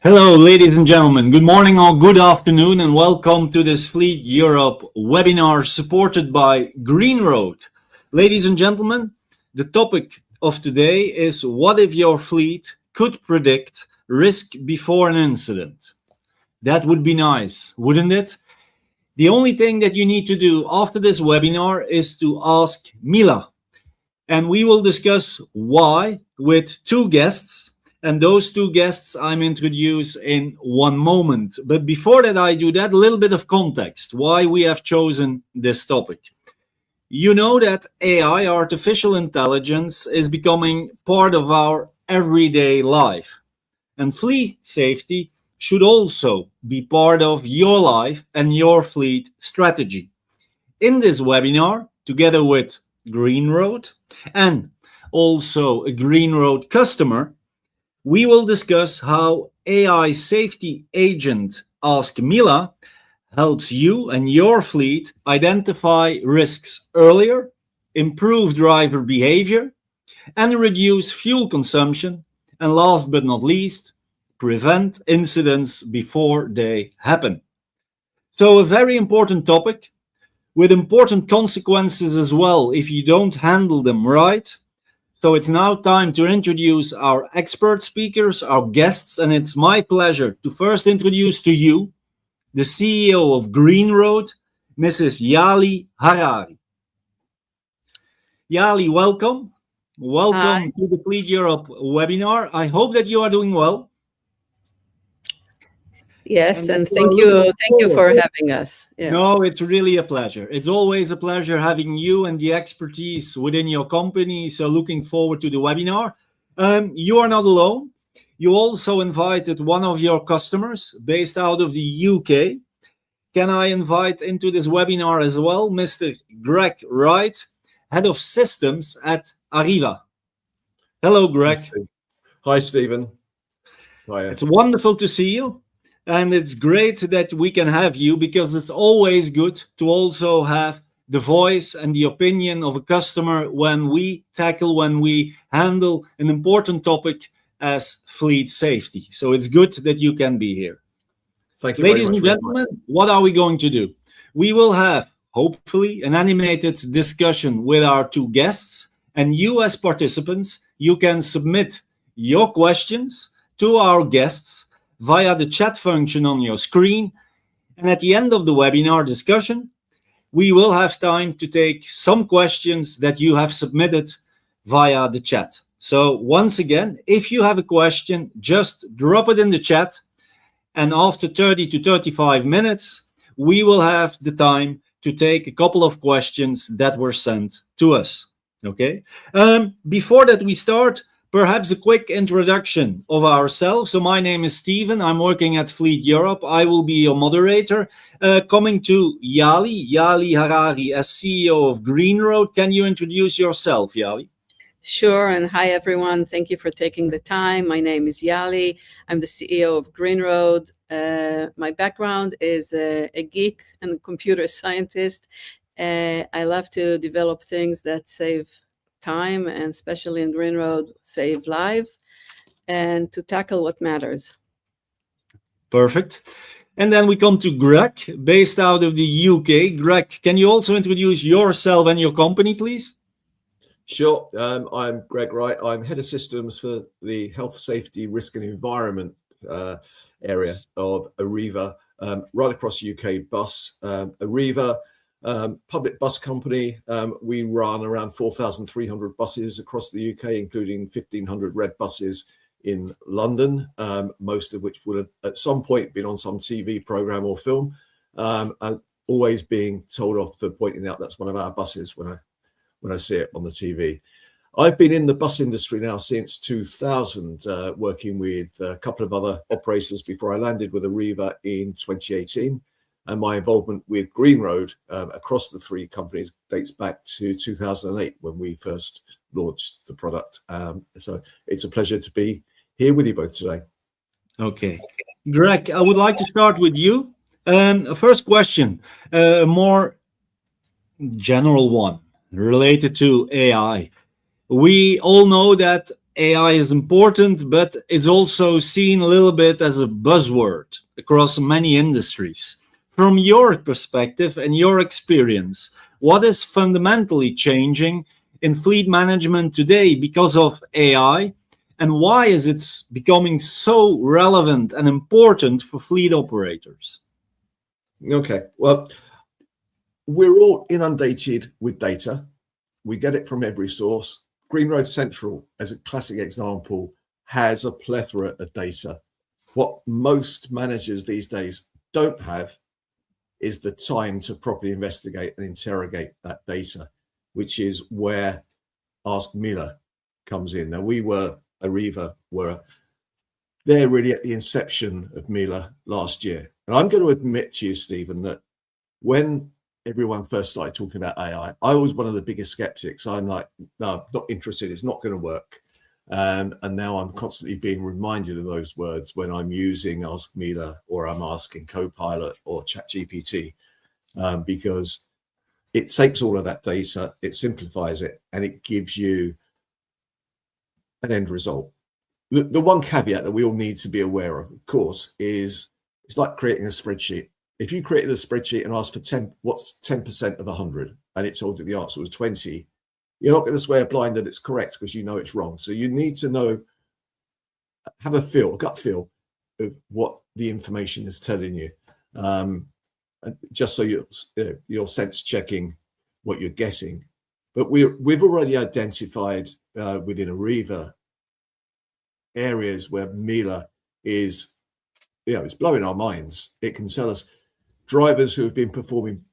Hello, ladies and gentlemen. Good morning or good afternoon, and welcome to this Fleet Europe webinar supported by GreenRoad. Ladies and gentlemen, the topic of today is what if your fleet could predict risk before an incident? That would be nice, wouldn't it? The only thing that you need to do after this webinar is to ask Mila, and we will discuss why with two guests. And those two guests I'm introduce in one moment. But before that, I do that, a little bit of context, why we have chosen this topic. You know that AI, artificial intelligence, is becoming part of our everyday life. And fleet safety should also be part of your life and your fleet strategy. In this webinar, together with GreenRoad and also a GreenRoad customer, we will discuss how AI Safety Agent AskMila helps you and your fleet identify risks earlier, improve driver behavior, and reduce fuel consumption, and last but not least, prevent incidents before they happen. So a very important topic with important consequences as well if you don't handle them right. So it's now time to introduce our expert speakers, our guests, and it's my pleasure to first introduce to you the CEO of GreenRoad, Mrs. Yali Harari. Yali, welcome. Welcome to the Fleet Europe webinar. I hope that you are doing well. Yes, and thank you for having us. Yes. No, it's really a pleasure. It's always a pleasure having you and the expertise within your company. So looking forward to the webinar. You are not alone. You also invited one of your customers based out of the UK. Can I invite into this webinar as well, Mr. Greg Wright, Head of Systems at Arriva. Hello, Greg. Hi, Stephen. Hi. It's wonderful to see you. And it's great that we can have you because it's always good to also have the voice and the opinion of a customer when we handle an important topic as fleet safety. So it's good that you can be here. Thank you. Ladies and gentlemen, what are we going to do? We will have, hopefully, an animated discussion with our two guests, and you as participants, you can submit your questions to our guests via the chat function on your screen. And at the end of the webinar discussion, we will have time to take some questions that you have submitted via the chat. So once again, if you have a question, just drop it in the chat. And after 30 to 35 minutes, we will have the time to take a couple of questions that were sent to us. Okay. Before that we start, perhaps a quick introduction of ourselves. So my name is Steven. I'm working at Fleet Europe. I will be your moderator. Coming to Yali Harari as CEO of GreenRoad. Can you introduce yourself, Yali? Sure, and hi everyone. Thank you for taking the time. My name is Yali. I'm the CEO of GreenRoad. My background is a geek and a computer scientist. I love to develop things that save time, and especially in GreenRoad, save lives, and to tackle what matters. Perfect. And then we come to Greg, based out of the UK. Greg, can you also introduce yourself and your company, please? Sure. I'm Greg Wright. I'm Head of Systems for the Health, Safety, Risk and Environment area of Arriva, right across UK bus. Arriva, public bus company. We run around 4,300 buses across the UK, including 1,500 red buses in London, most of which would have at some point been on some TV program or film, and always being told off for pointing out that's one of our buses when I see it on the TV. I've been in the bus industry now since 2000, working with a couple of other operators before I landed with Arriva in 2018. And my involvement with GreenRoad across the three companies dates back to 2008 when we first launched the product. So it's a pleasure to be here with you both today. Okay. Greg, I would like to start with you. First question, a more general one related to AI. We all know that AI is important, but it's also seen a little bit as a buzzword across many industries. From your perspective and your experience, what is fundamentally changing in fleet management today because of AI, and why is it becoming so relevant and important for fleet operators? Okay, well, we're all inundated with data. We get it from every source. GreenRoad Central, as a classic example, has a plethora of data. What most managers these days don't have is the time to properly investigate and interrogate that data, which is where AskMila comes in. Now, Arriva were there really at the inception of Mila last year. And I'm going to admit to you, Stephen, that when everyone first started talking about AI, I was one of the biggest skeptics. I'm like, no, I'm not interested. It's not going to work. And now I'm constantly being reminded of those words when I'm using AskMila or I'm asking Copilot or ChatGPT, because it takes all of that data, it simplifies it, and it gives you an end result. The one caveat that we all need to be aware of course, is it's like creating a spreadsheet. If you created a spreadsheet and asked for what's 10% of 100, and it told you the answer was 20, you're not going to swear blind that it's correct because you know it's wrong. So you need to know, have a gut feel of what the information is telling you, just so you're sense checking what you're guessing. But we've already identified within Arriva areas where Mila is, it's blowing our minds. It can tell us drivers who have been performing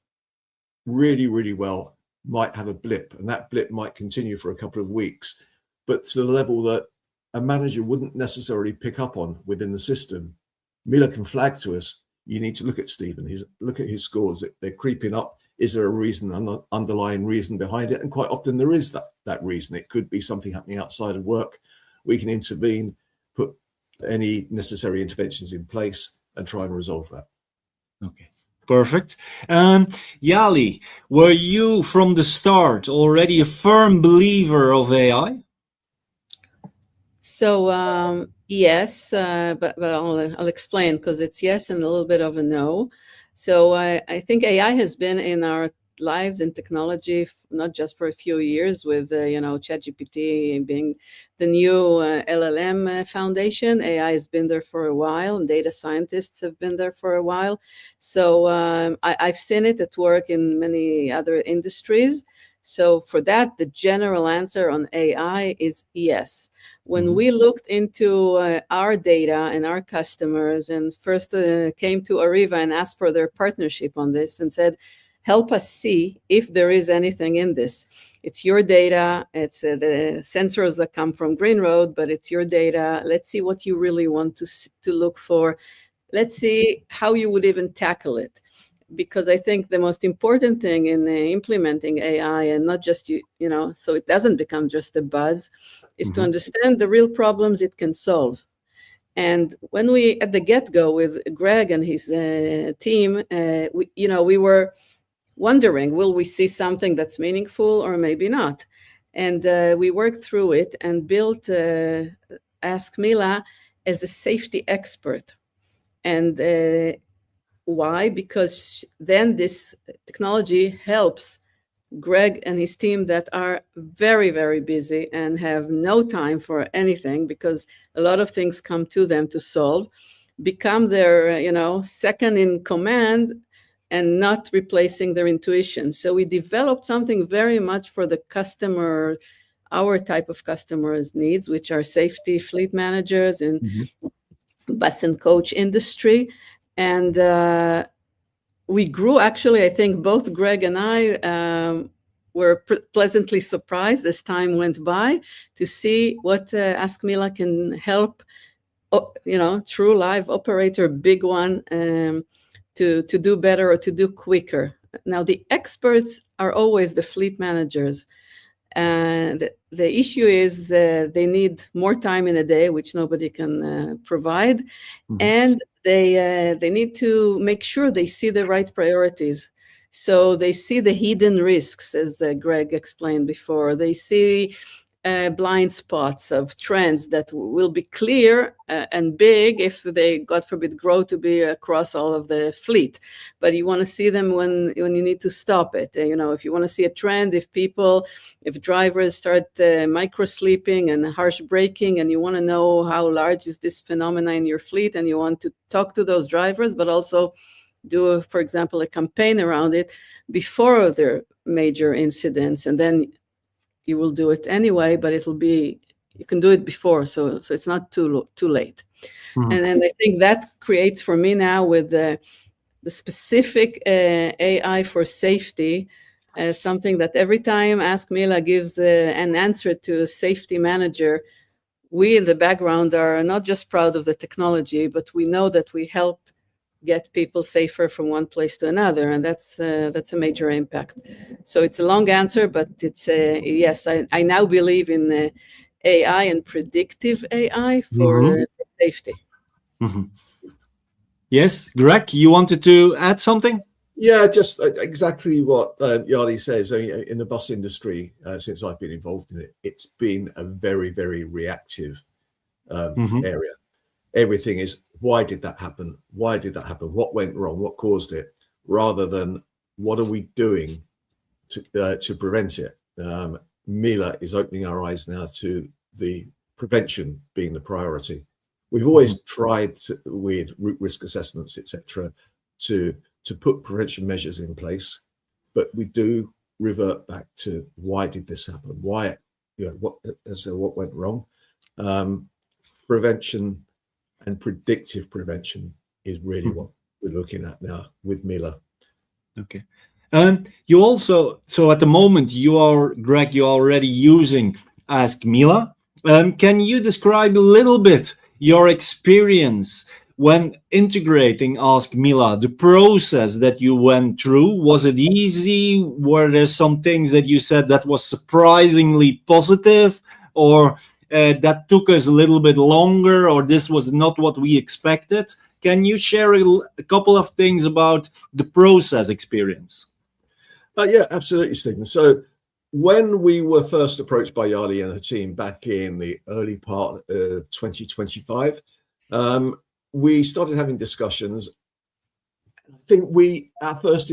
really, really well might have a blip, and that blip might continue for a couple of weeks, but to the level that a manager wouldn't necessarily pick up on within the system. Mila can flag to us, you need to look at Stephen, look at his scores, they're creeping up. Is there a reason, an underlying reason behind it? And quite often there is that reason. It could be something happening outside of work. We can intervene, put any necessary interventions in place and try and resolve that. Okay, perfect. Yali, were you from the start already a firm believer of AI? So yes, but I'll explain, because it's yes and a little bit of a no. So I think AI has been in our lives in technology, not just for a few years with, ChatGPT being the new LLM foundation. AI has been there for a while, and data scientists have been there for a while. So I've seen it at work in many other industries. So for that, the general answer on AI is yes. When we looked into our data and our customers, and first came to Arriva and asked for their partnership on this and said, help us see if there is anything in this. It's your data, it's the sensors that come from GreenRoad, but it's your data. Let's see what you really want to look for. Let's see how you would even tackle it. Because I think the most important thing in implementing AI, and not just, so it doesn't become just a buzz, is to understand the real problems it can solve. And when we, at the get-go with Greg and his team, we were wondering, will we see something that's meaningful or maybe not? And we worked through it and built AskMila as a safety expert. And why? Because then this technology helps Greg and his team that are very, very busy and have no time for anything, because a lot of things come to them to solve, become their, second in command and not replacing their intuition. So we developed something very much for the customer, our type of customers' needs, which are safety fleet managers in bus and coach industry. And we grew, actually, I think both Greg and I were pleasantly surprised as time went by to see what AskMila can help, true live operator, big one, to do better or to do quicker. Now, the experts are always the fleet managers. And the issue is they need more time in a day, which nobody can provide. And they need to make sure they see the right priorities. So they see the hidden risks, as Greg explained before. They see blind spots of trends that will be clear and big if they, God forbid, grow to be across all of the fleet. But you want to see them when you need to stop it. If you want to see a trend, if drivers start micro-sleeping and harsh braking, and you want to know how large is this phenomena in your fleet, and you want to talk to those drivers, but also do, for example, a campaign around it before their major incidents, and then you will do it anyway, but you can do it before, so it's not too late. Mhm. And I think that creates for me now with the specific AI for safety, something that every time AskMila gives an answer to a safety manager, we in the background are not just proud of the technology, but we know that we help get people safer from one place to another, and that's a major impact. So it's a long answer, but it's yes, I now believe in AI and predictive AI for safety. Mhm. Yes, Greg, you wanted to add something? Yeah, just exactly what Yali says. In the bus industry, since I've been involved in it, it's been a very, very reactive area. Everything is, why did that happen? Why did that happen? What went wrong? What caused it? Rather than, what are we doing to prevent it? Mila is opening our eyes now to the prevention being the priority. We've always tried with root risk assessments, etc., to put prevention measures in place, but we do revert back to, why did this happen? Why, what went wrong? Prevention and predictive prevention is really what we're looking at now with Mila. Okay. You also, so at the moment Greg, you're already using AskMila. Can you describe a little bit your experience when integrating AskMila, the process that you went through? Was it easy? Were there some things that you said that was surprisingly positive, or that took us a little bit longer, or this was not what we expected? Can you share a couple of things about the process experience? Yeah, absolutely, Stephen. So when we were first approached by Yali and her team back in the early part of 2025, we started having discussions. I think our first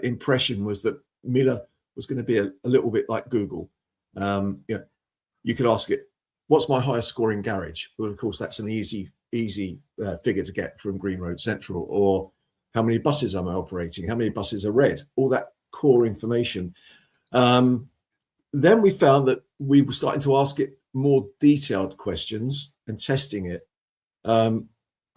impression was that Mila was going to be a little bit like Google. You could ask it, what's my highest scoring garage? Well, of course, that's an easy figure to get from GreenRoad Central. Or how many buses am I operating? How many buses are red? All that core information. Then we found that we were starting to ask it more detailed questions and testing it. And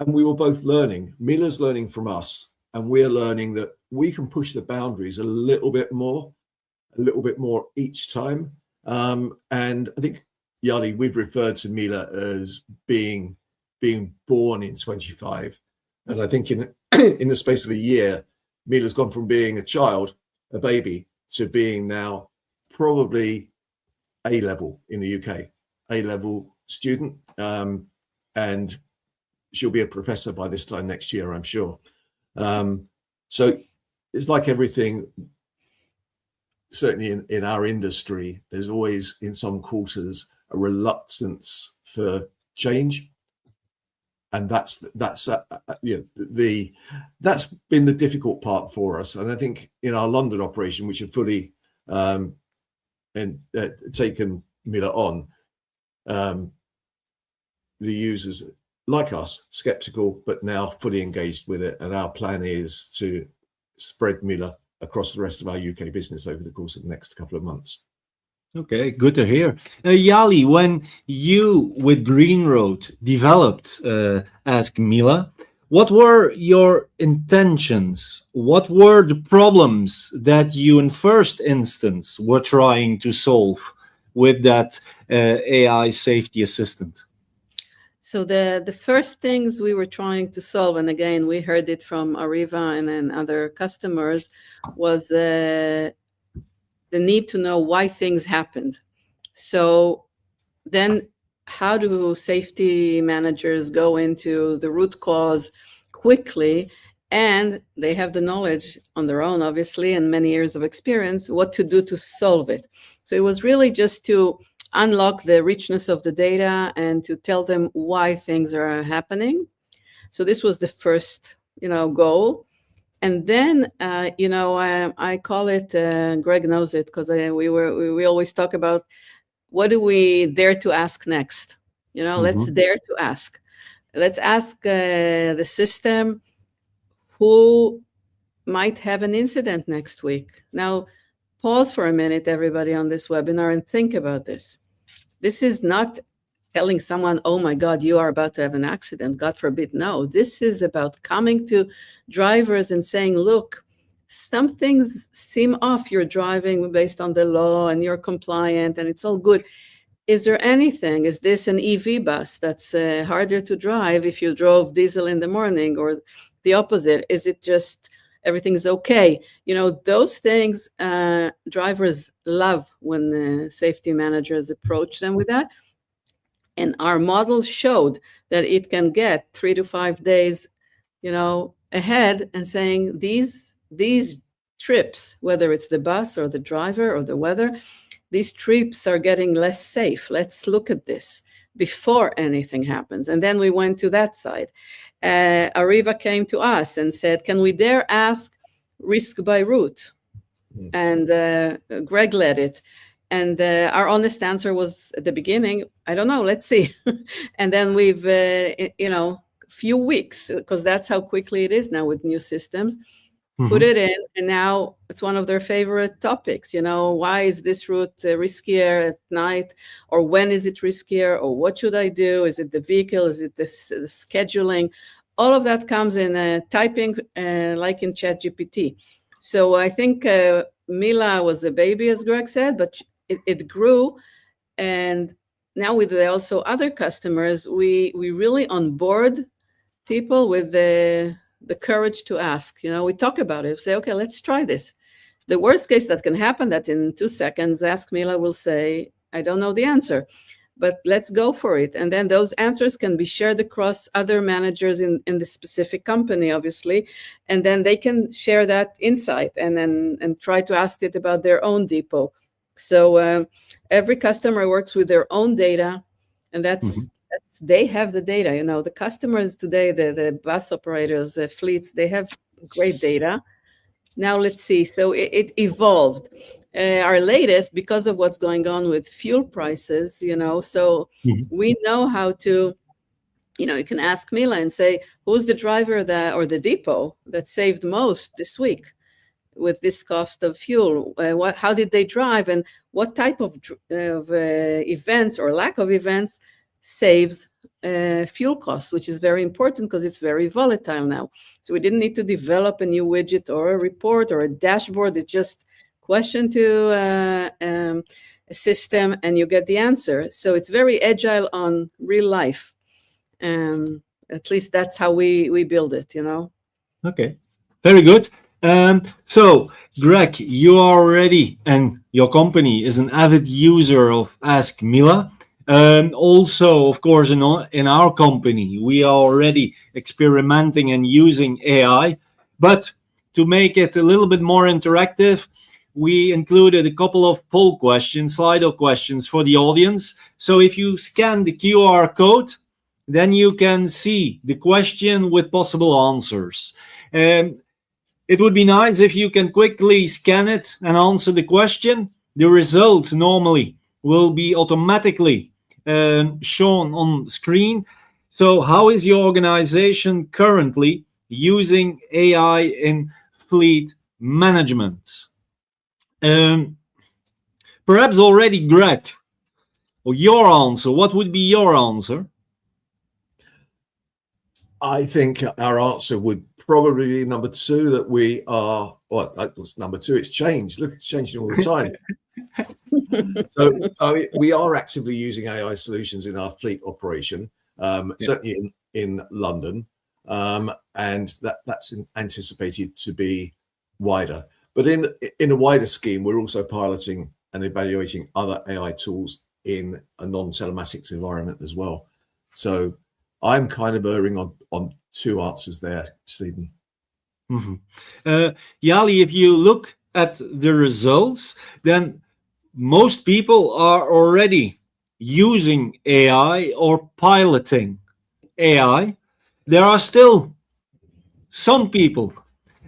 we were both learning. Mila's learning from us, and we're learning that we can push the boundaries a little bit more each time. And I think, Yali, we've referred to Mila as being born in 25. And I think in the space of a year, Mila's gone from being a child, a baby, to being now probably A-level in the UK, A-level student. And she'll be a professor by this time next year, I'm sure. So it's like everything, certainly in our industry, there's always in some quarters a reluctance for change. And that's been the difficult part for us. And I think in our London operation, which have fully taken Mila on, the users like us, skeptical, but now fully engaged with it. And our plan is to spread Mila across the rest of our UK business over the course of the next couple of months. Okay, good to hear. Yali, when you with GreenRoad developed AskMila, what were your intentions? What were the problems that you in first instance were trying to solve with that AI safety assistant? So the first things we were trying to solve, and again, we heard it from Arriva and then other customers, was the need to know why things happened. So then how do safety managers go into the root cause quickly? And they have the knowledge on their own, obviously, and many years of experience, what to do to solve it. So it was really just to unlock the richness of the data and to tell them why things are happening. So this was the first, goal. And then, I call it, Greg knows it, because we always talk about what do we dare to ask next? Let's dare to ask. Let's ask the system who might have an incident next week. Now, pause for a minute, everybody on this webinar, and think about this. This is not telling someone, oh my God, you are about to have an accident, God forbid. No, this is about coming to drivers and saying, look, some things seem off. You're driving based on the law and you're compliant and it's all good. Is there anything? Is this an EV bus that's harder to drive if you drove diesel in the morning, or the opposite? Is it just everything's okay? Those things drivers love when safety managers approach them with that. And our model showed that it can get 3 to 5 days, ahead, and saying these trips, whether it's the bus or the driver or the weather, these trips are getting less safe. Let's look at this before anything happens. And then we went to that side. Arriva came to us and said, can we dare ask risk by route? And Greg led it. And our honest answer was at the beginning, I don't know, let's see. And then we've, few weeks, because that's how quickly it is now with new systems, put it in, and now it's one of their favorite topics. Why is this route riskier at night, or when is it riskier, or what should I do? Is it the vehicle? Is it the scheduling? All of that comes in typing, like in ChatGPT. So I think Mila was a baby, as Greg said, but it grew, and now with also other customers, we really onboard people with the courage to ask. We talk about it, say, okay, let's try this. The worst case that can happen, that in 2 seconds, AskMila will say, I don't know the answer, but let's go for it. And then those answers can be shared across other managers in the specific company, obviously, and then they can share that insight and try to ask it about their own depot. So every customer works with their own data, and that's they have the data. The customers today, the bus operators, the fleets, they have great data. Now let's see. So it evolved. Our latest, because of what's going on with fuel prices, so we know how to, you can ask Mila and say, who's the driver or the depot that saved most this week with this cost of fuel? How did they drive, and what type of events or lack of events saves fuel costs, which is very important because it's very volatile now. So we didn't need to develop a new widget or a report or a dashboard. It's just question to a system and you get the answer. So it's very agile on real life. At least that's how we build it, Okay, very good. So, Greg, you are already, and your company is an avid user of AskMila. Also, of course, in our company, we are already experimenting and using AI. But to make it a little bit more interactive, we included a couple of poll questions, Slido questions for the audience. So if you scan the QR code, then you can see the question with possible answers. It would be nice if you can quickly scan it and answer the question. The results normally will be automatically shown on screen. So how is your organization currently using AI in fleet management? Perhaps already, Greg, or your answer. What would be your answer? I think our answer would probably be number two, that we are, well, that was number two, it's changed. Look, it's changing all the time. So we are actively using AI solutions in our fleet operation, certainly in London, and that's anticipated to be wider. But in a wider scheme, we're also piloting and evaluating other AI tools in a non-telematics environment as well. So I'm kind of erring on two answers there, Stephen. Yali, if you look at the results, then most people are already using AI or piloting AI, there are still some people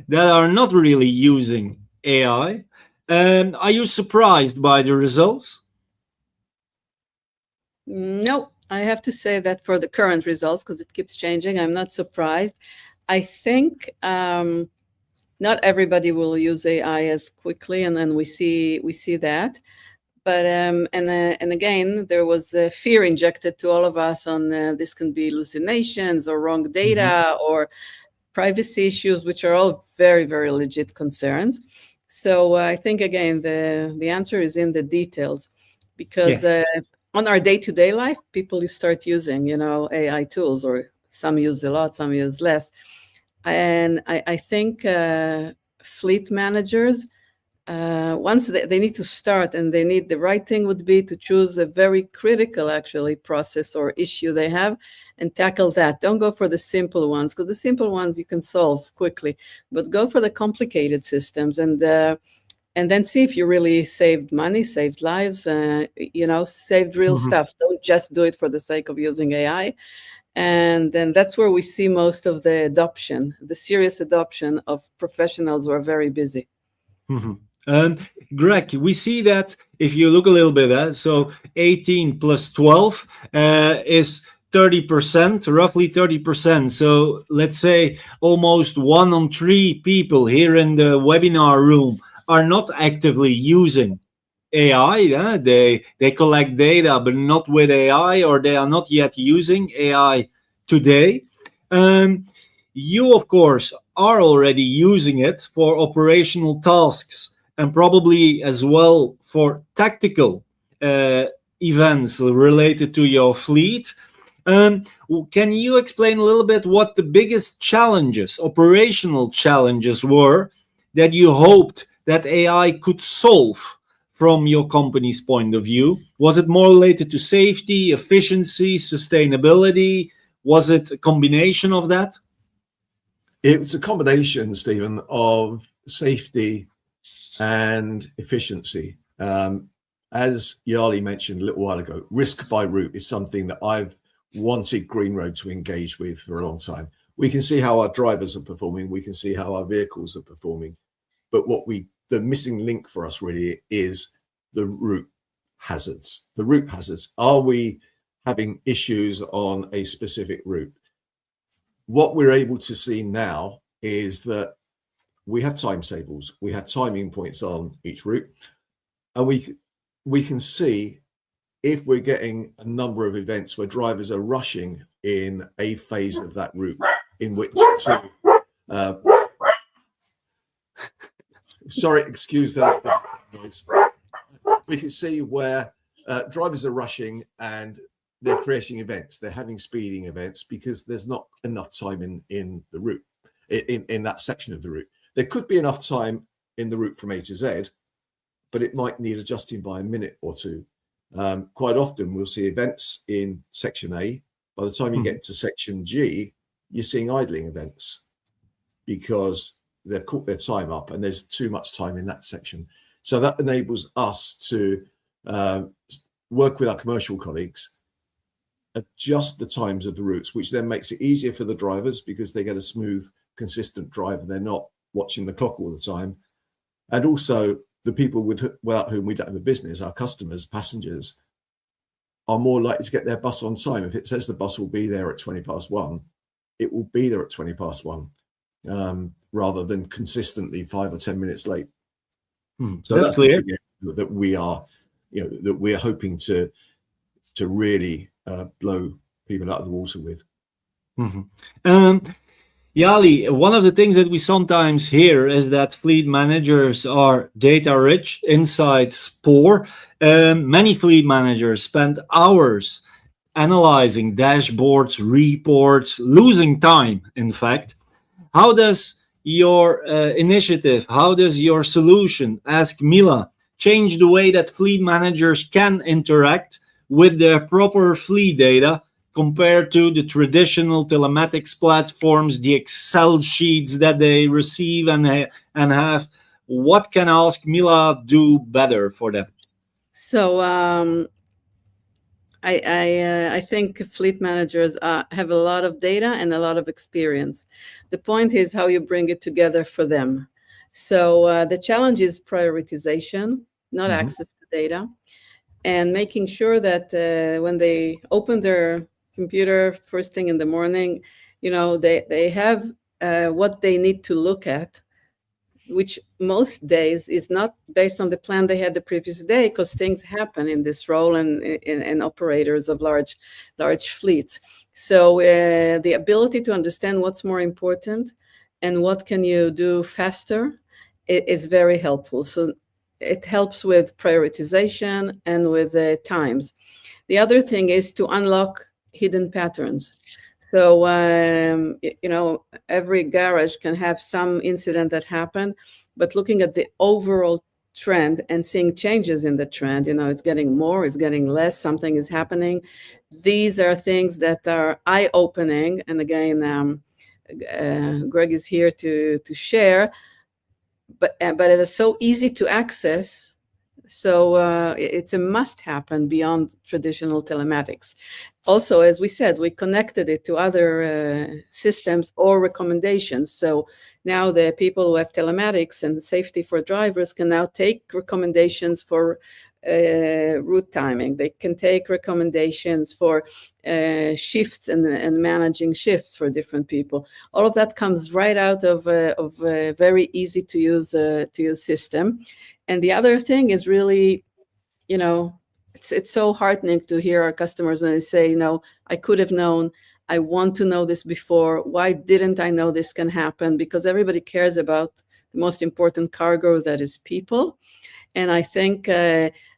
that are not really using AI. And are you surprised by the results? No, I have to say that for the current results, because it keeps changing, I'm not surprised. I think not everybody will use AI as quickly, and then we see that. But and again, there was fear injected to all of us on this can be hallucinations or wrong data or privacy issues, which are all very, very legit concerns. So I think again the answer is in the details, because Yeah. on our day-to-day life, people start using AI tools, or some use a lot, some use less, and I think fleet managers, once they need to start, and they need, the right thing would be to choose a very critical actually process or issue they have and tackle that. Don't go for the simple ones, because the simple ones you can solve quickly, but go for the complicated systems, and then see if you really saved money, saved lives, saved real Mhm. stuff. Don't just do it for the sake of using AI. And then that's where we see most of the adoption, the serious adoption of professionals who are very busy. Mhm. Greg, we see that if you look a little bit at, so 18 plus 12 is 30%, roughly 30%. So let's say almost 1 on 3 people here in the webinar room are not actively using AI. They collect data, but not with AI, or they are not yet using AI today. Um, you, of course, are already using it for operational tasks and probably as well for tactical uh, events related to your fleet. Um, can you explain a little bit what the biggest challenges, operational challenges, were that you hoped that AI could solve from your company's point of view? Was it more related to safety, efficiency, sustainability? Was it a combination of that? It's a combination, Stephen, of safety and efficiency. As Yali mentioned a little while ago, risk by route is something that I've wanted GreenRoad to engage with for a long time. We can see how our drivers are performing, we can see how our vehicles are performing, but the missing link for us really is the route hazards. The route hazards. Are we having issues on a specific route? What we're able to see now is that we have timetables, we have timing points on each route, and we can see if we're getting a number of events where drivers are rushing in a phase of that route in which to sorry, excuse that noise. We can see where drivers are rushing and they're creating events, they're having speeding events because there's not enough time in the route, in that section of the route. There could be enough time in the route from A to Z, but it might need adjusting by a minute or two. Quite often we'll see events in section A. By the time you get to section G, you're seeing idling events because they've caught their time up and there's too much time in that section. So that enables us to work with our commercial colleagues, adjust the times of the routes, which then makes it easier for the drivers because they get a smooth, consistent drive and they're not watching the clock all the time. And also the people without whom we don't have a business, our customers, passengers, are more likely to get their bus on time. If it says the bus will be there at 1:20, it will be there at 1:20, rather than consistently 5 or 10 minutes late. So that's clear. That we are, that we're hoping to really blow people out of the water with. Yali, one of the things that we sometimes hear is that fleet managers are data rich, insights poor. Many fleet managers spend hours analyzing dashboards, reports, losing time, in fact. How does your initiative, how does your solution, AskMila, change the way that fleet managers can interact with their proper fleet data compared to the traditional telematics platforms, the Excel sheets that they receive and have? What can AskMila do better for them? So I think fleet managers have a lot of data and a lot of experience. The point is how you bring it together for them. So the challenge is prioritization, not Mhm. access to data, and making sure that when they open their computer first thing in the morning, they have what they need to look at, which most days is not based on the plan they had the previous day, because things happen in this role and operators of large fleets. So the ability to understand what's more important and what can you do faster is very helpful. So it helps with prioritization and with times. The other thing is to unlock hidden patterns. So, every garage can have some incident that happened, but looking at the overall trend and seeing changes in the trend, it's getting more, it's getting less, something is happening. These are things that are eye-opening. And again, Greg is here to share, but it is so easy to access. So it's a must happen beyond traditional telematics. Also, as we said, we connected it to other systems or recommendations. So now the people who have telematics and safety for drivers can now take recommendations for route timing. They can take recommendations for shifts and managing shifts for different people. All of that comes right out of a very easy to use system. And the other thing is really, it's so heartening to hear our customers when they say, I could have known, I want to know this before. Why didn't I know this can happen? Because everybody cares about the most important cargo, that is people. And I think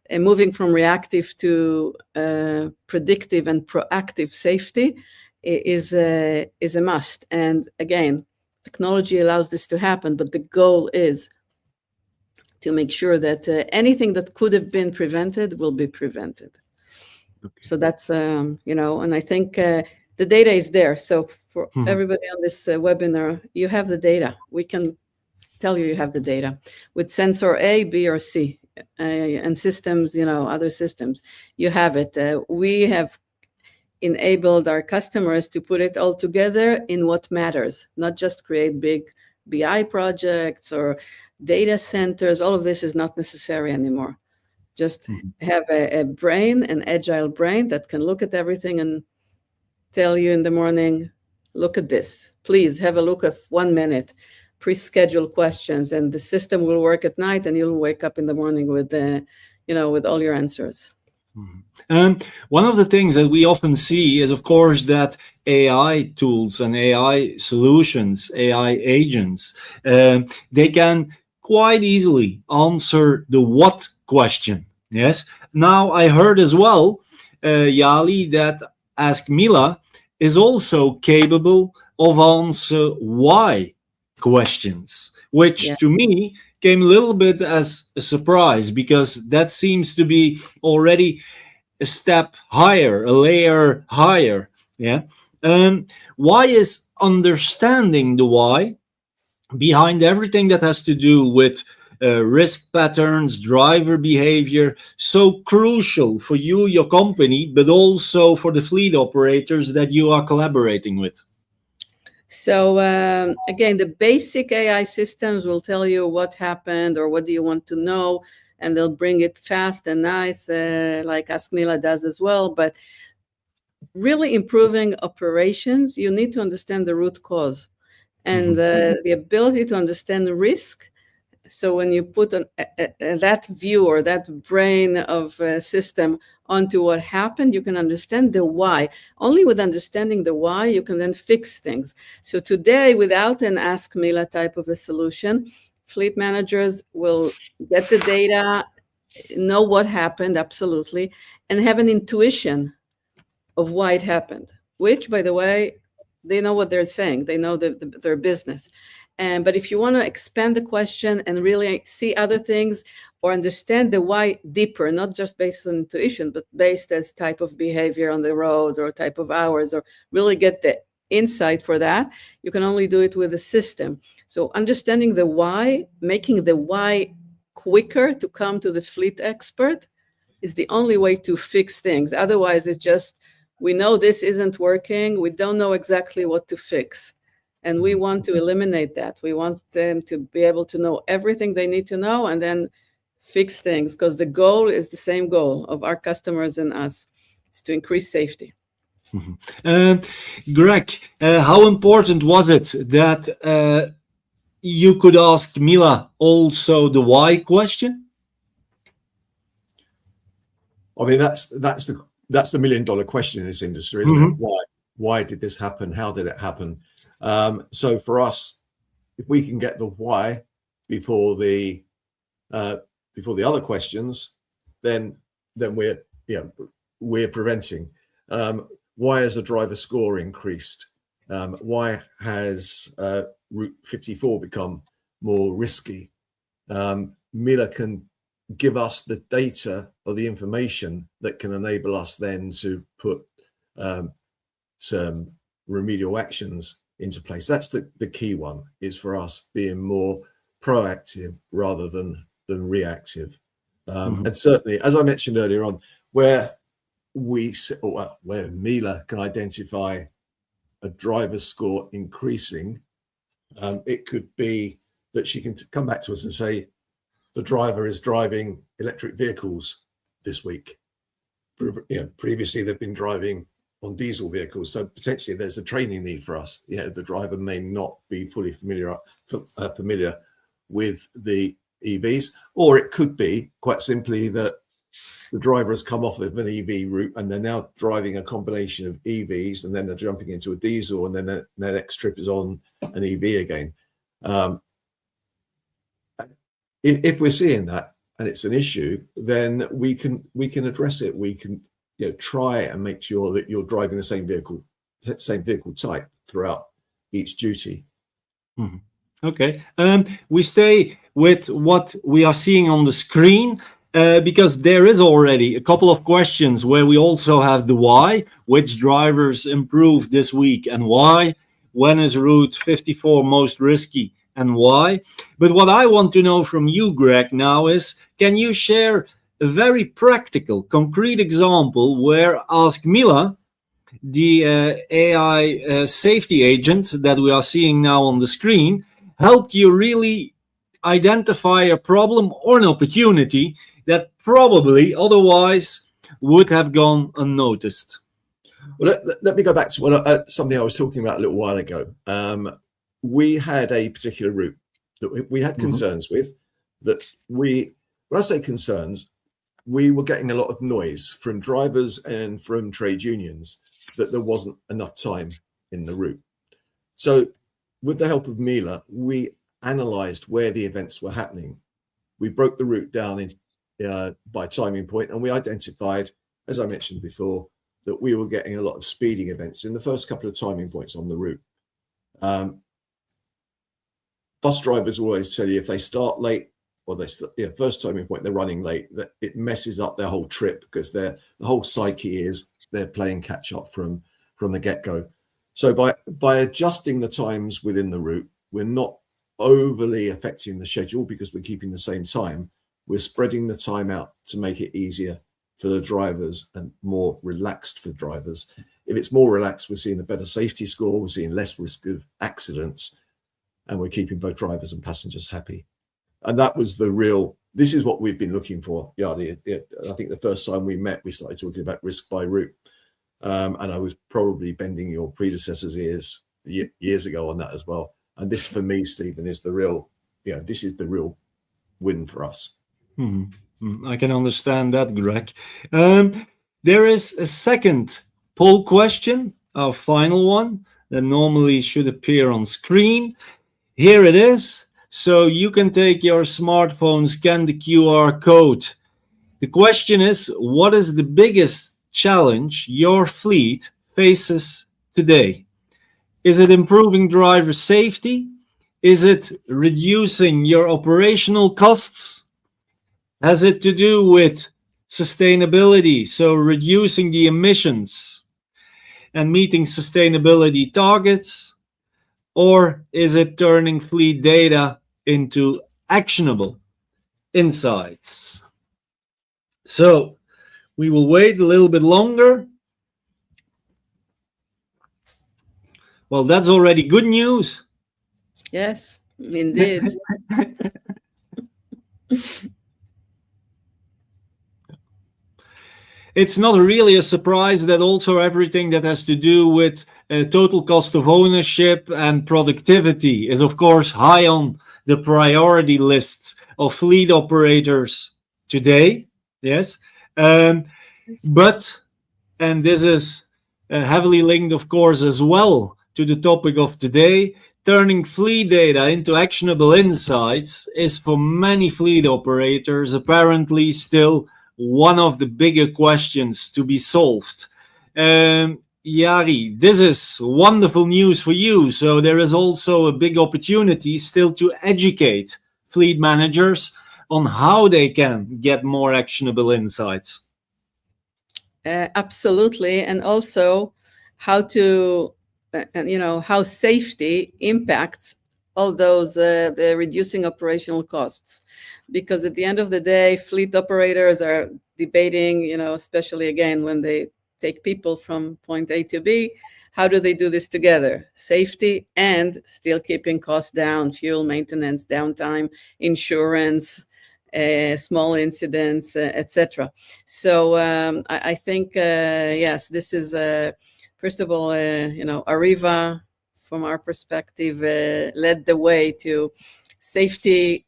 moving from reactive to predictive and proactive safety is a must. And again, technology allows this to happen, but the goal is to make sure that anything that could have been prevented will be prevented. Okay. So that's, and I think the data is there. So for everybody on this webinar, you have the data. We can tell you have the data with sensor A, B, or C, and systems, other systems. You have it. We have enabled our customers to put it all together in what matters, not just create big BI projects or data centers. All of this is not necessary anymore. Just have a brain, an agile brain that can look at everything and tell you in the morning, look at this. Please have a look of 1 minute, pre-schedule questions, and the system will work at night and you'll wake up in the morning with, with all your answers. One of the things that we often see is, of course, that AI tools and AI solutions, AI agents, they can quite easily answer the what question. Yes. Now, I heard as well, Yali, that AskMila is also capable of answer why questions, which to me came a little bit as a surprise, because that seems to be already a step higher, a layer higher. Yeah. Why is understanding the why behind everything that has to do with risk patterns, driver behavior, so crucial for you, your company, but also for the fleet operators that you are collaborating with? So again, the basic AI systems will tell you what happened or what do you want to know, and they'll bring it fast and nice, like AskMila does as well. But really improving operations, you need to understand the root cause and the ability to understand risk. So when you put that view or that brain of a system onto what happened, you can understand the why. Only with understanding the why, you can then fix things. So today, without an AskMila type of a solution, fleet managers will get the data, know what happened, absolutely, and have an intuition of why it happened, which, by the way, they know what they're saying. They know their business. But if you want to expand the question and really see other things or understand the why deeper, not just based on intuition, but based as type of behavior on the road or type of hours, or really get the insight for that, you can only do it with a system. So understanding the why, making the why quicker to come to the fleet expert is the only way to fix things. Otherwise, it's just, we know this isn't working. We don't know exactly what to fix. And we want to eliminate that. We want them to be able to know everything they need to know and then fix things, because the goal is the same goal of our customers and us, is to increase safety. Greg, how important was it that you could ask Mila also the why question? I mean, that's the $1 million question in this industry, isn't it? Why did this happen? How did it happen? So for us, if we can get the why before the other questions, then we're preventing. Why has the driver score increased? Why has Route 54 become more risky? Mila can give us the data or the information that can enable us then to put some remedial actions into place. That's the key one, is for us being more proactive rather than reactive. And certainly, as I mentioned earlier on, where Mila can identify a driver's score increasing, it could be that she can come back to us and say, the driver is driving electric vehicles this week. Previously they've been driving on diesel vehicles, so potentially there's a training need for us. The driver may not be fully familiar with the EVs, or it could be quite simply that the driver has come off of an EV route and they're now driving a combination of EVs, and then they're jumping into a diesel, and then their next trip is on an EV again. If we're seeing that and it's an issue, then we can address it. We can try and make sure that you're driving the same vehicle type throughout each duty. Okay. We stay with what we are seeing on the screen, because there is already a couple of questions where we also have the why. Which drivers improved this week and why? When is Route 54 most risky and why? But what I want to know from you, Greg, now is, can you share a very practical, concrete example where AskMila, the AI safety agent that we are seeing now on the screen, helped you really identify a problem or an opportunity that probably otherwise would have gone unnoticed? Well, let me go back to something I was talking about a little while ago. We had a particular route that we had concerns with, that when I say concerns, we were getting a lot of noise from drivers and from trade unions that there wasn't enough time in the route. So with the help of Mila, we analysed where the events were happening. We broke the route down by timing point, and we identified, as I mentioned before, that we were getting a lot of speeding events in the first couple of timing points on the route. Bus drivers always tell you if they start late, or first timing point they're running late, that it messes up their whole trip, because the whole psyche is they're playing catch up from the get-go. So by adjusting the times within the route, we're not overly affecting the schedule because we're keeping the same time. We're spreading the time out to make it easier for the drivers and more relaxed for drivers. If it's more relaxed, we're seeing a better safety score, we're seeing less risk of accidents, and we're keeping both drivers and passengers happy. And that was this is what we've been looking for. I think the first time we met, we started talking about risk by route. And I was probably bending your predecessor's ears years ago on that as well. And this, for me, Stephen, is the real win for us. I can understand that, Greg. There is a second poll question, our final one, that normally should appear on screen. Here it is. So you can take your smartphone, scan the QR code. The question is, what is the biggest challenge your fleet faces today? Is it improving driver safety? Is it reducing your operational costs? Has it to do with sustainability, so reducing the emissions and meeting sustainability targets? Or is it turning fleet data into actionable insights? So We will wait a little bit longer. Well, that's already good news. Yes, indeed. It's not really a surprise that also everything that has to do with total cost of ownership and productivity is, of course, high on the priority lists of fleet operators today. Yes. But, and this is heavily linked, of course, as well to the topic of today, turning fleet data into actionable insights is for many fleet operators apparently still one of the bigger questions to be solved. Jari, this is wonderful news for you. So there is also a big opportunity still to educate fleet managers on how they can get more actionable insights. Absolutely, and also how to, how safety impacts all those the reducing operational costs, because at the end of the day, fleet operators are debating, especially again when they take people from point A to B, how do they do this together? Safety and still keeping costs down, fuel, maintenance, downtime, insurance, small incidents, etc. So I think yes, this is first of all, Arriva, from our perspective, led the way to safety.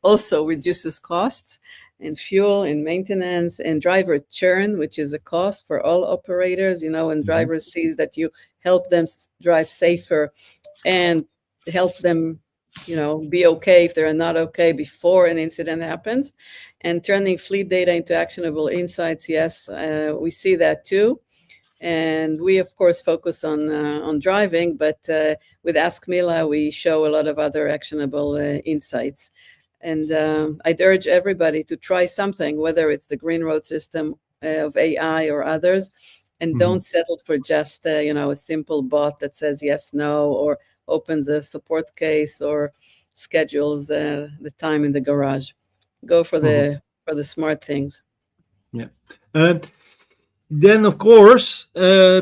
Also reduces costs in fuel, in maintenance, and driver churn, which is a cost for all operators. When drivers sees that you help them drive safer and help them be okay if they're not okay before an incident happens, and turning fleet data into actionable insights. Yes, we see that too. And we, of course, focus on driving, but with AskMila, we show a lot of other actionable insights. And I'd urge everybody to try something, whether it's the GreenRoad system of AI or others, and don't settle for just a simple bot that says yes, no, or opens a support case or schedules the time in the garage. Go for the smart things. Yeah. Then, of course,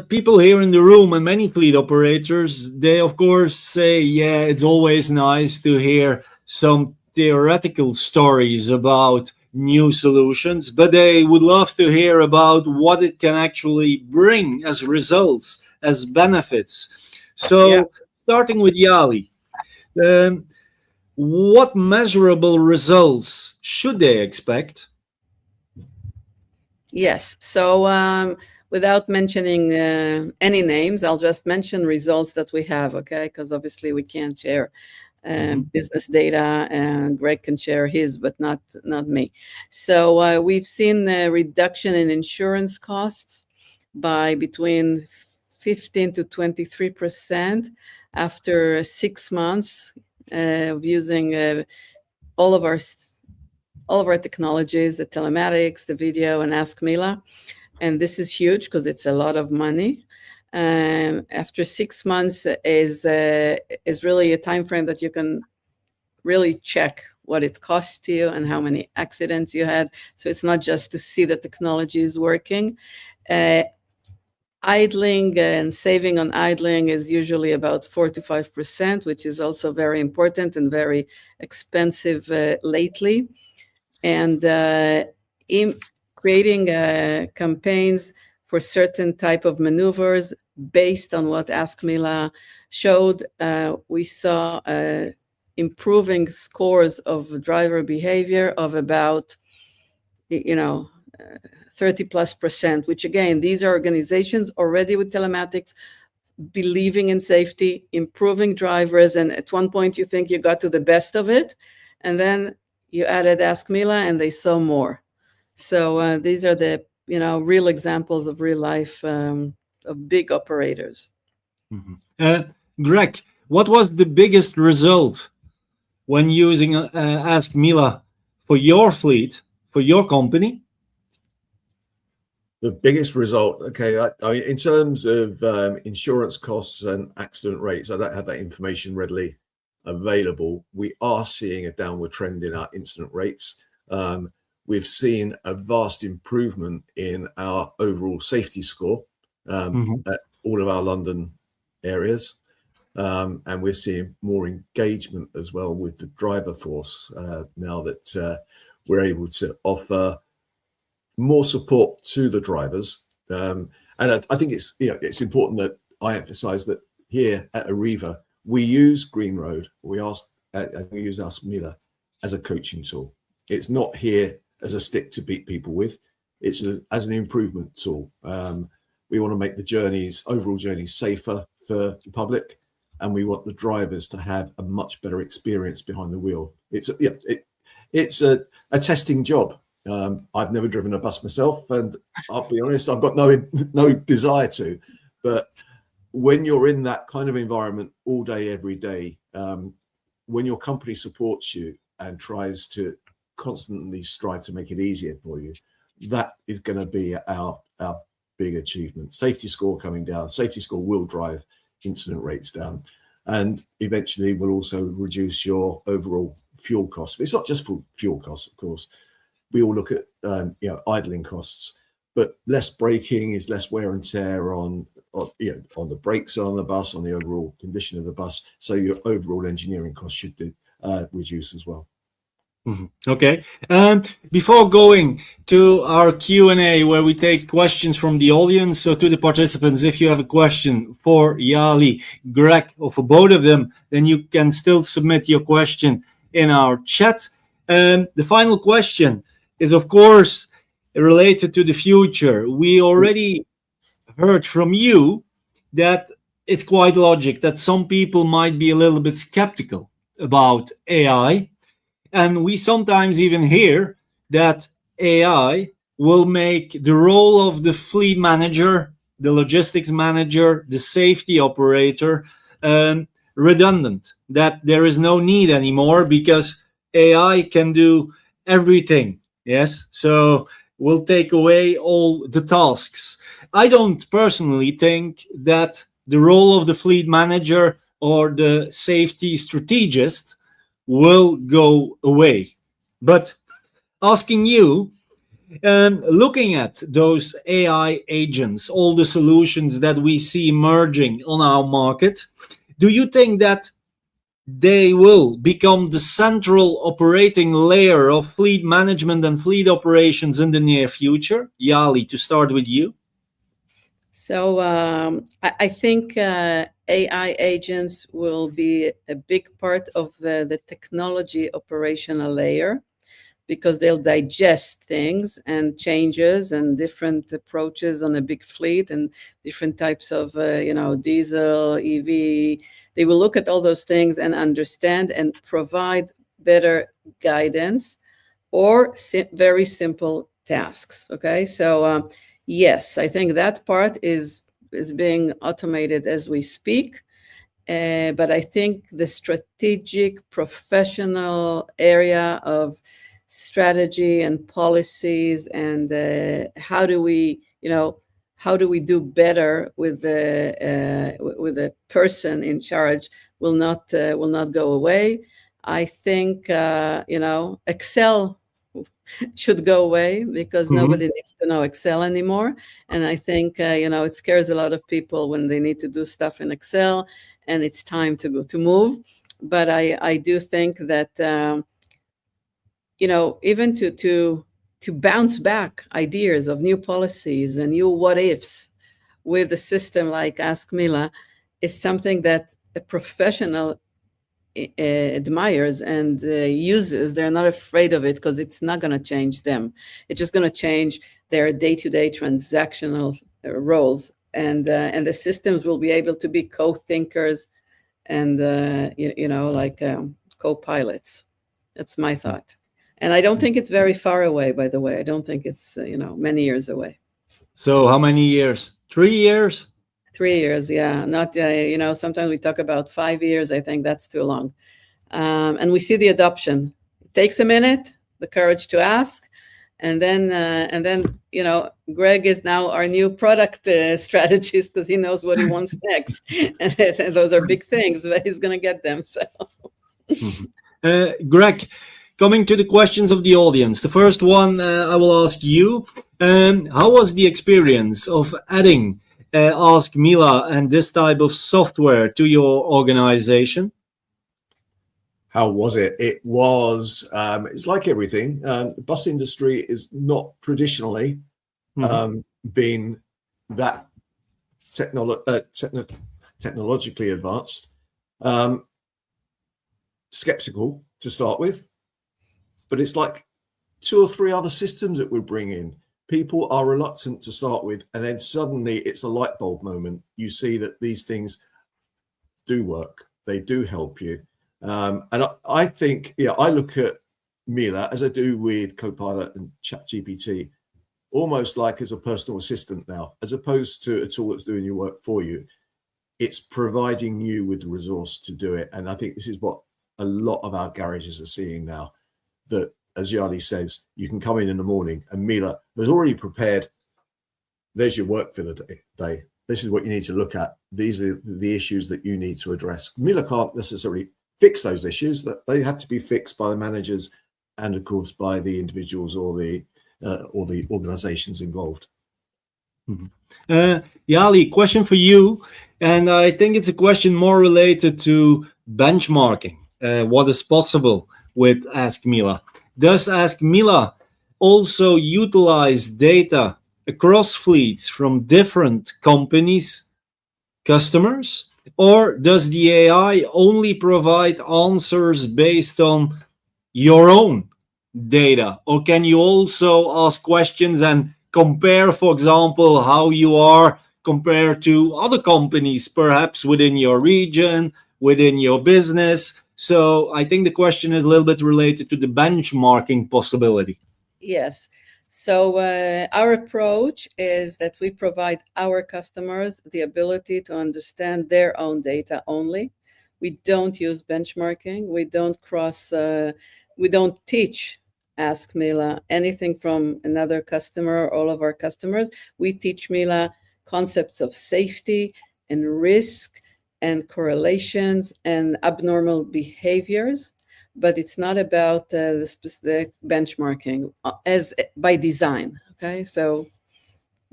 people here in the room and many fleet operators, they, of course, say, yeah, it's always nice to hear some theoretical stories about new solutions, but they would love to hear about what it can actually bring as results, as benefits. So, starting with Yali, what measurable results should they expect? Yes. So without mentioning any names, I'll just mention results that we have, okay? Because obviously we can't share business data, and Greg can share his, but not me. So we've seen a reduction in insurance costs by between 15 to 23% after 6 months of using all of our technologies, the telematics, the video, and AskMila. And this is huge because it's a lot of money. After 6 months is really a time frame that you can really check what it costs you and how many accidents you had. So it's not just to see the technology is working. Idling and saving on idling is usually about 4 to 5%, which is also very important and very expensive lately. And in creating campaigns for certain type of maneuvers based on what AskMila showed, we saw improving scores of driver behavior of about 30+%, which again, these are organizations already with telematics, believing in safety, improving drivers, and at one point you think you got to the best of it, and then you added AskMila and they saw more. So these are the real examples of real life of big operators. Greg, what was the biggest result when using AskMila for your fleet, for your company? The biggest result, okay, I mean, in terms of insurance costs and accident rates, I don't have that information readily available. We are seeing a downward trend in our incident rates. we've seen a vast improvement in our overall safety score at all of our London areas. And we're seeing more engagement as well with the driver force now that we're able to offer more support to the drivers. And I think it's important that I emphasize that here at Arriva, we use GreenRoad, we use AskMila as a coaching tool. It's not here as a stick to beat people with. It's as an improvement tool. We want to make the overall journeys safer for the public, and we want the drivers to have a much better experience behind the wheel. It's a testing job. I've never driven a bus myself, and I'll be honest, I've got no desire to. But when you're in that kind of environment all day, every day, when your company supports you and tries to constantly strive to make it easier for you, that is going to be our big achievement. Safety score coming down. Safety score will drive incident rates down, and eventually will also reduce your overall fuel costs. But it's not just for fuel costs, of course. We all look at idling costs, but less braking is less wear and tear on the brakes on the bus, on the overall condition of the bus. So your overall engineering costs should reduce as well. Okay. Before going to our Q&A, where we take questions from the audience, so to the participants, if you have a question for Yali, Greg, or for both of them, then you can still submit your question in our chat. The final question is, of course, related to the future. We already heard from you that it's quite logic that some people might be a little bit skeptical about AI. And we sometimes even hear that AI will make the role of the fleet manager, the logistics manager, the safety operator redundant, that there is no need anymore because AI can do everything. Yes, so we'll take away all the tasks. I don't personally think that the role of the fleet manager or the safety strategist will go away. But asking you, looking at those AI agents, all the solutions that we see emerging on our market, do you think that they will become the central operating layer of fleet management and fleet operations in the near future? Yali, to start with you. So I think AI agents will be a big part of the technology operational layer, because they'll digest things and changes and different approaches on a big fleet and different types of, diesel, EV. They will look at all those things and understand and provide better guidance or very simple tasks. Okay, so yes, I think that part is being automated as we speak. But I think the strategic professional area of strategy and policies and how do we do better with the person in charge will not go away. I think Excel should go away because nobody needs to know Excel anymore. And I think it scares a lot of people when they need to do stuff in Excel and it's time to move. But I do think that even to bounce back ideas of new policies and new what ifs with a system like AskMila is something that a professional admires and uses. They're not afraid of it because it's not going to change them. It's just going to change their day-to-day transactional roles, and the systems will be able to be co-thinkers and co-pilots. That's my thought. And I don't think it's very far away, by the way. I don't think it's, many years away. So how many years? 3 years? 3 years, yeah. Not, sometimes we talk about 5 years. I think that's too long. And we see the adoption. It takes a minute, the courage to ask. And then Greg is now our new product strategist because he knows what he wants next. And those are big things, but he's going to get them. So, Greg, coming to the questions of the audience. The first one I will ask you. How was the experience of adding AskMila and this type of software to your organization? How was it? It was, it's like everything. The bus industry is not traditionally been that technologically advanced. Skeptical to start with, but it's like 2 or 3 other systems that we bring in. People are reluctant to start with, and then suddenly it's a light bulb moment. You see that these things do work. They do help you. And I think, I look at Mila as I do with Copilot and ChatGPT, almost like as a personal assistant now, as opposed to a tool that's doing your work for you. It's providing you with the resource to do it. And I think this is what a lot of our garages are seeing now, that, as Yali says, you can come in the morning and Mila has already prepared. There's your work for the day. This is what you need to look at. These are the issues that you need to address. Mila can't necessarily fix those issues, that they have to be fixed by the managers and, of course, by the individuals or the organizations involved. Yali, question for you, and I think it's a question more related to benchmarking. What is possible with AskMila? Does AskMila also utilize data across fleets from different companies, customers, or does the AI only provide answers based on your own data? Or can you also ask questions and compare, for example, how you are compared to other companies, perhaps within your region, within your business? So I think the question is a little bit related to the benchmarking possibility. Yes. So our approach is that we provide our customers the ability to understand their own data only. We don't use benchmarking. We don't we don't teach AskMila anything from another customer, all of our customers. We teach Mila concepts of safety and risk and correlations and abnormal behaviors, but it's not about the specific benchmarking as by design. Okay, so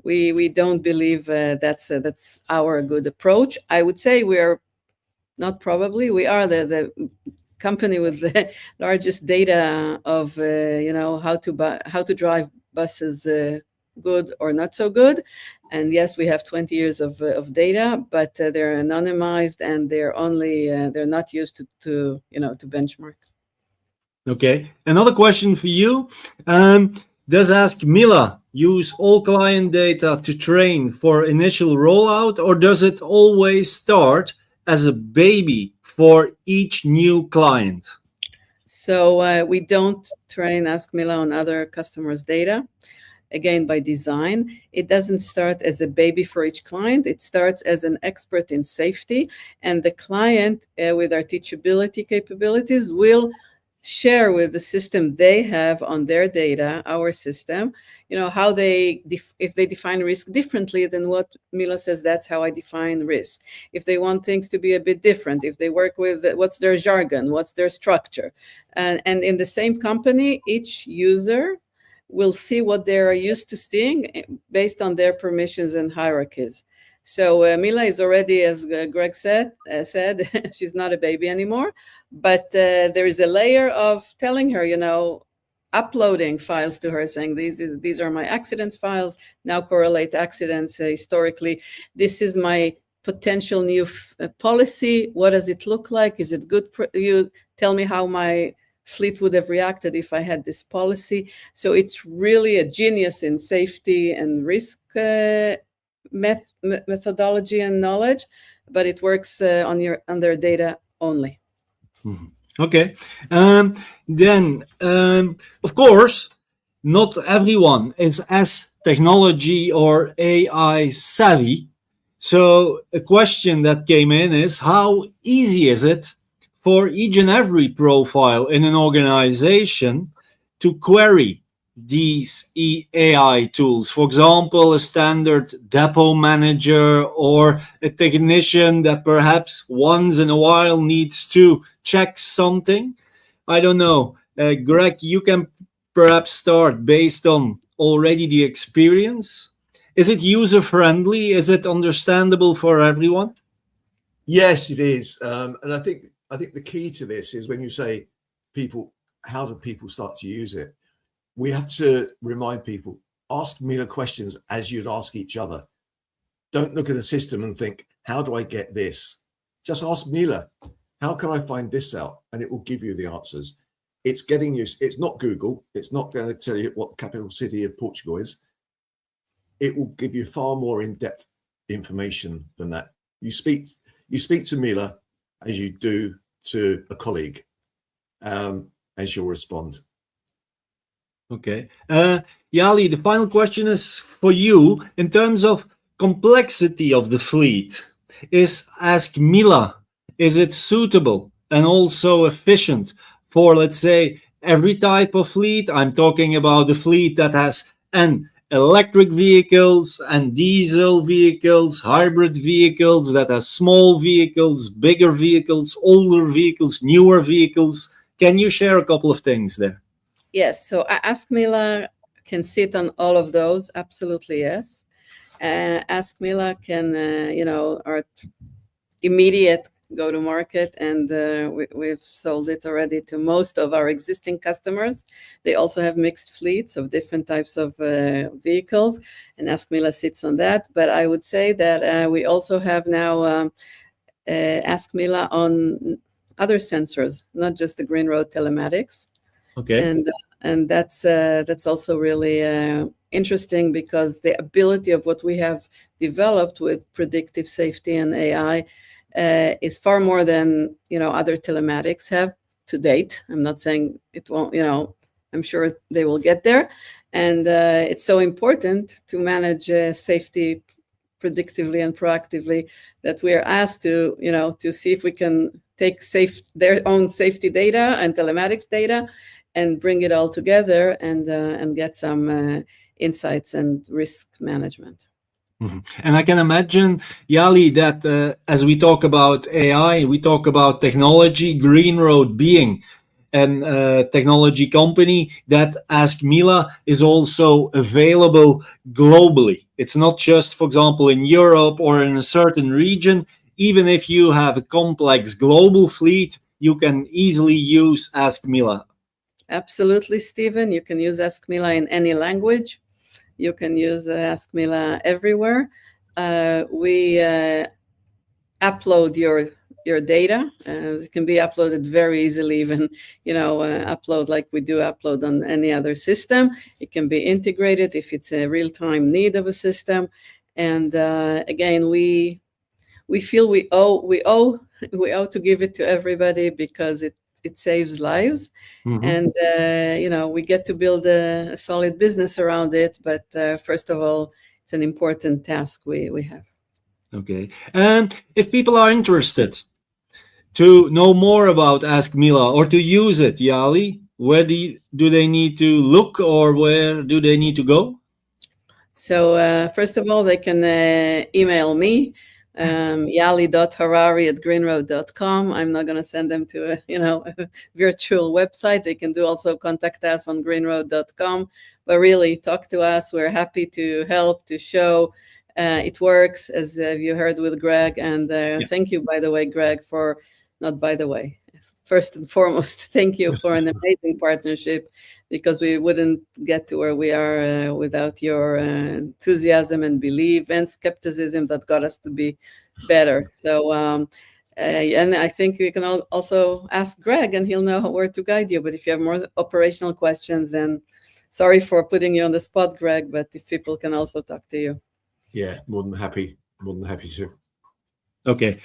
we don't believe that's our good approach. I would say we are the company with the largest data of how to drive buses good or not so good. And yes, we have 20 years of data, but they're anonymized and they're not used to benchmark. Okay, another question for you. Does AskMila use all client data to train for initial rollout, or does it always start as a baby for each new client? So we don't train AskMila on other customers' data. Again, by design, it doesn't start as a baby for each client. It starts as an expert in safety, and the client, with our teachability capabilities, will share with the system they have on their data, our system, how if they define risk differently than what Mila says, that's how I define risk. If they want things to be a bit different, if they work with what's their jargon, what's their structure. And in the same company, each user will see what they're used to seeing based on their permissions and hierarchies. So Mila is already, as Greg said, she's not a baby anymore, but there is a layer of telling her, uploading files to her, saying these are my accidents files. Now correlate accidents historically. This is my potential new policy. What does it look like? Is it good for you? Tell me how my fleet would have reacted if I had this policy. So it's really a genius in safety and risk methodology and knowledge, but it works on their data only. Okay. Then, of course, not everyone is as technology or AI savvy. So a question that came in is, how easy is it for each and every profile in an organization to query these AI tools? For example, a standard depot manager or a technician that perhaps once in a while needs to check something. I don't know. Greg, you can perhaps start based on already the experience. Is it user friendly? Is it understandable for everyone? Yes, it is. And I think the key to this is when you say people, how do people start to use it? We have to remind people, ask Mila questions as you'd ask each other. Don't look at a system and think, how do I get this? Just ask Mila, how can I find this out? And it will give you the answers. It's getting used. It's not Google. It's not going to tell you what the capital city of Portugal is. It will give you far more in-depth information than that. You speak to Mila as you do to a colleague, as you'll respond. Okay. Yali, the final question is for you. In terms of complexity of the fleet, is AskMila, is it suitable and also efficient for, let's say, every type of fleet? I'm talking about the fleet that has electric vehicles and diesel vehicles, hybrid vehicles, that has small vehicles, bigger vehicles, older vehicles, newer vehicles. Can you share a couple of things there? Yes, so AskMila can sit on all of those. Absolutely, yes. AskMila can, our immediate go-to-market, and we've sold it already to most of our existing customers. They also have mixed fleets of different types of vehicles, and AskMila sits on that. But I would say that we also have now AskMila on other sensors, not just the GreenRoad telematics. Okay. And that's also really interesting, because the ability of what we have developed with predictive safety and AI is far more than other telematics have to date. I'm not saying it won't. I'm sure they will get there, and it's so important to manage safety predictively and proactively that we are asked to to see if we can take their own safety data and telematics data and bring it all together and get some insights and risk management. Mm-hmm. And I can imagine, Yali, that as we talk about AI, we talk about technology, GreenRoad being a technology company, that AskMila is also available globally. It's not just, for example, in Europe or in a certain region. Even if you have a complex global fleet, you can easily use AskMila. Absolutely, Stephen. You can use AskMila in any language. You can use AskMila everywhere. We upload your data. It can be uploaded very easily, even upload like we do upload on any other system. It can be integrated if it's a real-time need of a system. And again, we feel we owe to give it to everybody, because it saves lives. Mm-hmm. And we get to build a solid business around it. But first of all, it's an important task we have. Okay. And if people are interested to know more about AskMila or to use it, Yali, where do they need to look, or where do they need to go? So first of all, they can email me, yali.harari@greenroad.com. I'm not going to send them to a virtual website. They can also contact us on greenroad.com. But really, talk to us. We're happy to help, to show it works, as you heard with Greg. And Thank you, by the way, Greg, for not by the way. First and foremost, thank you for an amazing partnership, because we wouldn't get to where we are without your enthusiasm and belief and skepticism that got us to be better. So, and I think you can also ask Greg, and he'll know where to guide you. But if you have more operational questions, then sorry for putting you on the spot, Greg, but if people can also talk to you. Yeah, more than happy to. Okay.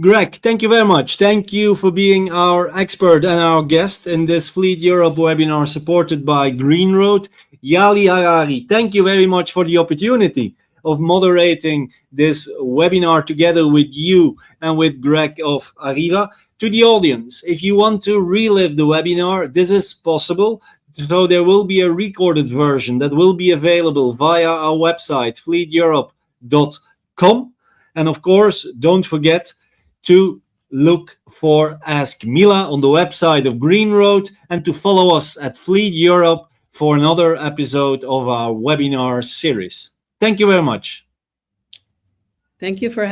Greg, thank you very much. Thank you for being our expert and our guest in this Fleet Europe webinar supported by GreenRoad. Yali Harari, thank you very much for the opportunity of moderating this webinar together with you and with Greg of Arriva. To the audience, if you want to relive the webinar, this is possible. So there will be a recorded version that will be available via our website, fleeteurope.com. And of course, don't forget to look for AskMila on the website of GreenRoad and to follow us at Fleet Europe for another episode of our webinar series. Thank you very much. Thank you for